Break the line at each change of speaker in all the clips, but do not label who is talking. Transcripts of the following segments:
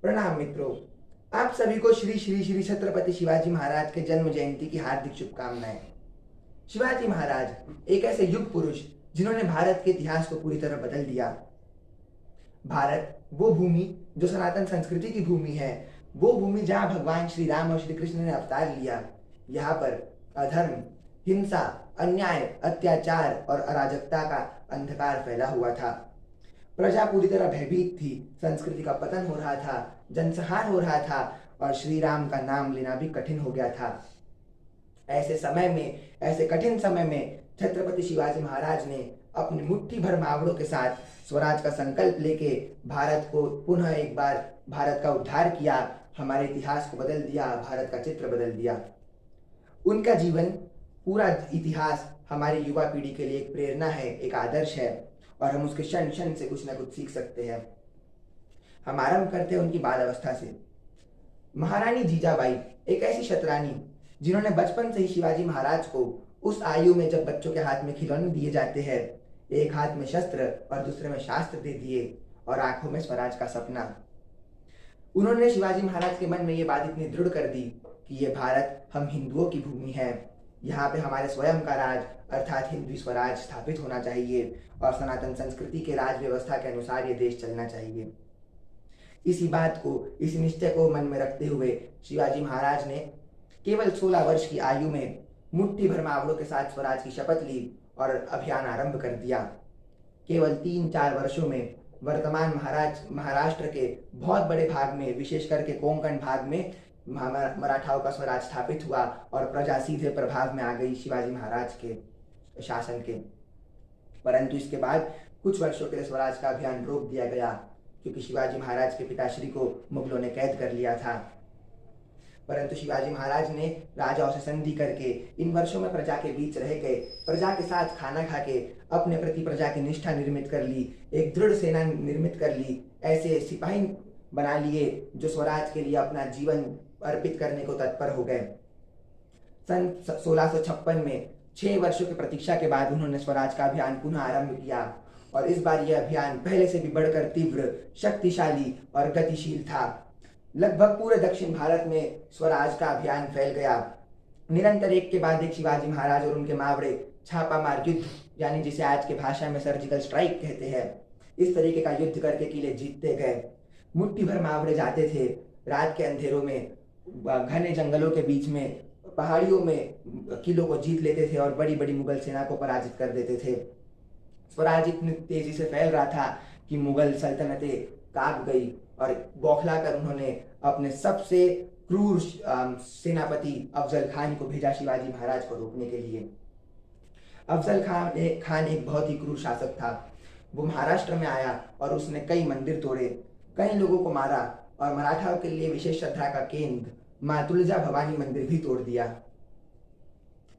प्रणाम मित्रों। आप सभी को श्री श्री श्री छत्रपति शिवाजी महाराज के जन्म जयंती की हार्दिक शुभकामनाएं। शिवाजी महाराज एक ऐसे युग पुरुष जिन्होंने भारत के इतिहास को पूरी तरह बदल दिया। भारत वो भूमि जो सनातन संस्कृति की भूमि है, वो भूमि जहाँ भगवान श्री राम और श्री कृष्ण ने अवतार लिया। यहाँ पर अधर्म, हिंसा, अन्याय, अत्याचार और अराजकता का अंधकार फैला हुआ था। प्रजा पूरी तरह भयभीत थी, संस्कृति का पतन हो रहा था, जनसंहार हो रहा था और श्री राम का नाम लेना भी कठिन हो गया था। ऐसे कठिन समय में छत्रपति शिवाजी महाराज ने अपनी मुट्ठी भर मावड़ों के साथ स्वराज का संकल्प लेके भारत को पुनः एक बार भारत का उद्धार किया, हमारे इतिहास को बदल दिया, भारत का चित्र बदल दिया। उनका जीवन, पूरा इतिहास हमारी युवा पीढ़ी के लिए एक प्रेरणा है, एक आदर्श है और हम उसके क्षण क्षण से कुछ ना कुछ सीख सकते हैं। हम आरंभ करते हैं उनकी बाल अवस्था से। महारानी जीजाबाई एक ऐसी शतरानी जिन्होंने बचपन से ही शिवाजी महाराज को, उस आयु में जब बच्चों के हाथ में खिलौने दिए जाते हैं, एक हाथ में शस्त्र और दूसरे में शास्त्र दे दिए और आंखों में स्वराज का सपना। उन्होंने शिवाजी महाराज के मन में ये बात इतनी दृढ़ कर दी कि ये भारत हम हिंदुओं की भूमि है, यहाँ पे हमारे स्वयं का राज अर्थात हिंदू स्वराज स्थापित होना चाहिए और सनातन संस्कृति के राज व्यवस्था के अनुसार ये देश चलना चाहिए। इसी बात को, इसी निश्चय को मन में रखते हुए शिवाजी महाराज ने केवल 16 वर्ष की आयु में मुट्ठी भर मावड़ों के साथ स्वराज की शपथ ली और अभियान आरंभ कर दिया। केवल 3-4 वर्षों में वर्तमान महाराष्ट्र के बहुत बड़े भाग में, विशेष करके कोंकण भाग में मराठाओं का स्वराज स्थापित हुआ और प्रजा सीधे प्रभाव में आ गई शिवाजी महाराज के शासन के। परंतु इसके बाद कुछ वर्षों के लिए स्वराज का अभियान रोक दिया गया क्योंकि शिवाजी महाराज के पिताश्री को मुगलों ने कैद कर लिया था। परंतु शिवाजी महाराज ने राजाओं से संधि करके इन वर्षों में प्रजा के बीच रह गए, प्रजा के साथ खाना खा के अपने प्रति प्रजा की निष्ठा निर्मित कर ली, एक दृढ़ सेना निर्मित कर ली, ऐसे सिपाही बना लिए जो स्वराज के लिए अपना जीवन अर्पित करने को तत्पर हो गए। सन 1656 में 6 वर्षों की प्रतीक्षा के बाद उन्होंने स्वराज का अभियान पुनः आरंभ किया और इस बार यह अभियान पहले से भी बढ़कर तीव्र, शक्तिशाली और गतिशील था। लगभग पूरे दक्षिण भारत में स्वराज का अभियान फैल गया। निरंतर एक के बाद एक शिवाजी महाराज और उनके मावड़े छापामार युद्ध, यानी जिसे आज के भाषा में सर्जिकल स्ट्राइक कहते हैं, इस तरीके का युद्ध करके किले जीतते गए। मुट्ठी भर मावड़े जाते थे, रात के अंधेरों में घने जंगलों के बीच में, पहाड़ियों में किलों को जीत लेते थे और बड़ी बड़ी मुगल सेना को पराजित कर देते थे। स्वराज इतनी तेजी से फैल रहा था कि मुगल सल्तनतें कांप गई और बौखलाकर उन्होंने अपने सबसे क्रूर सेनापति अफजल खान को भेजा शिवाजी महाराज को रोकने के लिए। अफजल खान एक बहुत ही क्रूर शासक था। वो महाराष्ट्र में आया और उसने कई मंदिर तोड़े, कई लोगों को मारा और मराठाओं के लिए विशेष श्रद्धा का केंद्र माँ तुलजा भवानी मंदिर भी तोड़ दिया।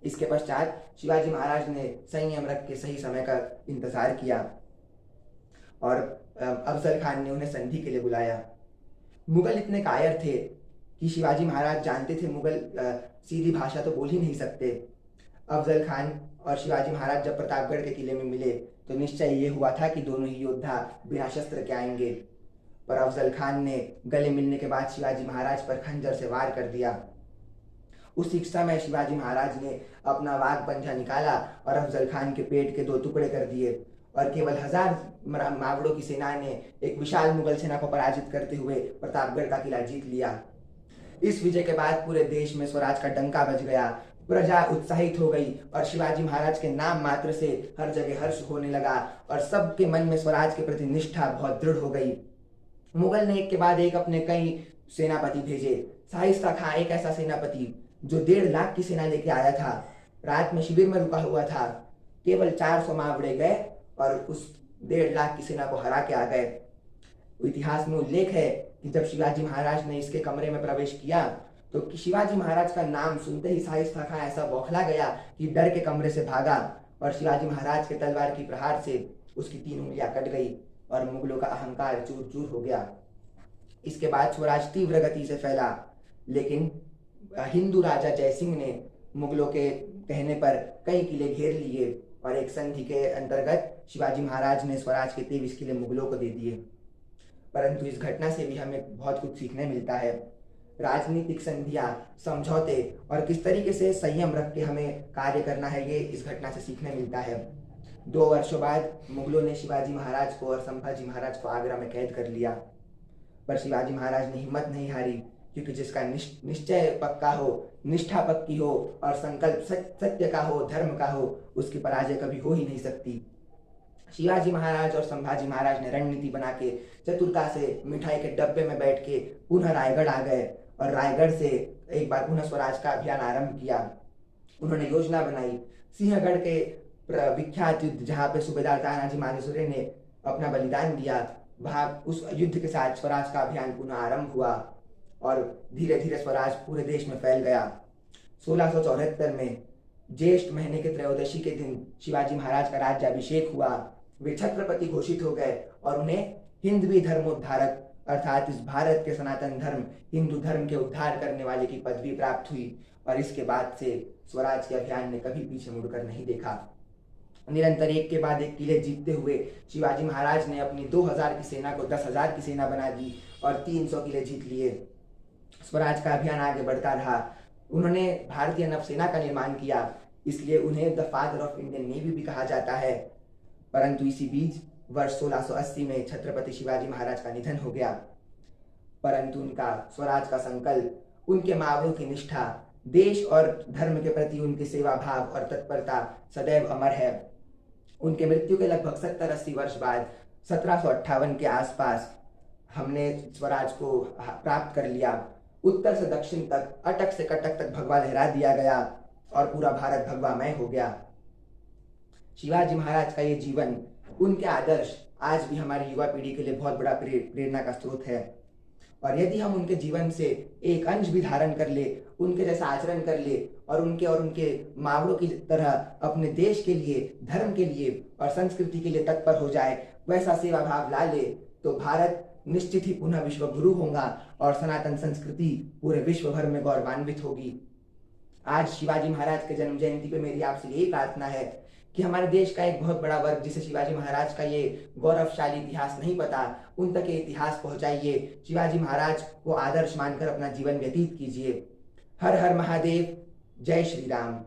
इसके पश्चात शिवाजी महाराज ने संयम रख के सही समय का इंतजार किया और अफजल खान ने उन्हें संधि के लिए बुलाया। मुगल इतने कायर थे कि शिवाजी महाराज जानते थे मुगल सीधी भाषा तो बोल ही नहीं सकते। अफजल खान और शिवाजी महाराज जब प्रतापगढ़ के किले में मिले तो निश्चय ये हुआ था कि दोनों ही योद्धा बिना शस्त्र के आएंगे, पर अफजल खान ने गले मिलने के बाद शिवाजी महाराज पर खंजर से वार कर दिया। उसी समय शिवाजी महाराज ने अपना वाघ पंजा निकाला और अफजल खान के पेट के 2 टुकड़े कर दिए और केवल 1000 मावड़ों की सेना ने एक विशाल मुगल सेना को पराजित करते हुए प्रतापगढ़ का किला जीत लिया। इस विजय के बाद पूरे देश में स्वराज का डंका बज गया, प्रजा उत्साहित हो गई और शिवाजी महाराज के नाम मात्र से हर जगह हर्ष होने लगा और सबके मन में स्वराज के प्रति निष्ठा बहुत दृढ़ हो गई। मुगल ने एक के बाद एक अपने कई सेनापति भेजे। शाइस्ता खां एक ऐसा सेनापति जो 1.5 लाख की सेना लेके आया था, रात में शिविर में रुका हुआ था। केवल 400 मावड़े गए और उस 1.5 लाख की सेना को हरा के आ गए। इतिहास में उल्लेख है कि जब शिवाजी महाराज ने इसके कमरे में प्रवेश किया तो शिवाजी महाराज का नाम सुनते ही शाइस्ता खां ऐसा बौखला गया कि डर के कमरे से भागा और शिवाजी महाराज के तलवार की प्रहार से उसकी 3 उंगलियां कट गई और मुगलों का अहंकार चूर चूर हो गया। इसके बाद स्वराज तीव्र गति से फैला, लेकिन हिंदू राजा जयसिंह ने मुगलों के कहने पर कई किले घेर लिए और एक संधि के अंतर्गत शिवाजी महाराज ने स्वराज के 23 किले मुगलों को दे दिए। परंतु इस घटना से भी हमें बहुत कुछ सीखने मिलता है। राजनीतिक संधियां, समझौते और किस तरीके से संयम रख के हमें कार्य करना है, ये इस घटना से सीखने मिलता है। 2 वर्षों बाद मुगलों ने शिवाजी महाराज को और संभाजी महाराज को आगरा में कैद कर लिया, पर शिवाजी महाराज ने हिम्मत नहीं हारी, क्योंकि जिसका निश्चय पक्का हो, निष्ठा पक्की हो और संकल्प सत्य का हो, धर्म का हो, उसकी पराजय कभी हो ही नहीं सकती। शिवाजी महाराज और संभाजी महाराज ने रणनीति बना के चतुरता से मिठाई के डब्बे में बैठ के पुनः रायगढ़ आ गए और रायगढ़ से एक बार पुनः स्वराज का अभियान आरंभ किया। उन्होंने योजना बनाई। सिंहगढ़ के विख्यात युद्ध, जहाँ पे सूबेदार तानाजी मालुसरे ने अपना बलिदान दिया, वहाँ उस युद्ध के साथ स्वराज का अभियान पुनः आरंभ हुआ और धीरे धीरे स्वराज पूरे देश में फैल गया। 1674 में ज्येष्ठ महीने के त्रयोदशी के दिन शिवाजी महाराज का राज्याभिषेक हुआ। वे छत्रपति घोषित हो गए और उन्हें हिंदवी धर्मोद्धारक, अर्थात इस भारत के सनातन धर्म, हिंदू धर्म के उद्धार करने वाले की पदवी प्राप्त हुई। और इसके बाद से स्वराज के अभियान ने कभी पीछे मुड़कर नहीं देखा। निरंतर एक के बाद एक किले जीतते हुए शिवाजी महाराज ने अपनी 2000 की सेना को 10,000 की सेना बना दी और 300 किले जीत लिए। स्वराज का अभियान आगे बढ़ता रहा। उन्होंने भारतीय नौसेना का निर्माण किया, इसलिए उन्हें the father of Indian navy भी कहा जाता है। परंतु इसी बीच वर्ष 1680 में छत्रपति शिवाजी महाराज का निधन हो गया। परंतु उनका स्वराज का संकल्प, उनके मावड़ों की निष्ठा, देश और धर्म के प्रति उनकी सेवा भाव और तत्परता सदैव अमर है। उनके मृत्यु के लगभग 70-80 वर्ष बाद 1758 के आसपास हमने स्वराज को प्राप्त कर लिया। उत्तर से दक्षिण तक, अटक से कटक तक भगवा लहरा दिया गया और पूरा भारत भगवामय हो गया। शिवाजी महाराज का ये जीवन, उनके आदर्श आज भी हमारी युवा पीढ़ी के लिए बहुत बड़ा प्रेरणा का स्रोत है। और यदि हम उनके जीवन से एक अंश भी धारण कर ले, उनके जैसा आचरण कर ले और उनके मावड़ों की तरह अपने देश के लिए, धर्म के लिए और संस्कृति के लिए तत्पर हो जाए, वैसा सेवा भाव ला ले, तो भारत निश्चित ही पुनः विश्व गुरु होगा और सनातन संस्कृति पूरे विश्व भर में गौरवान्वित होगी। आज शिवाजी महाराज के जन्म जयंती पे मेरी आपसे यही प्रार्थना है कि हमारे देश का एक बहुत बड़ा वर्ग, जिसे शिवाजी महाराज का ये गौरवशाली इतिहास नहीं पता, उन तक ये इतिहास पहुंचाइए। शिवाजी महाराज को आदर्श मानकर अपना जीवन व्यतीत कीजिए। हर हर महादेव। जय श्री राम।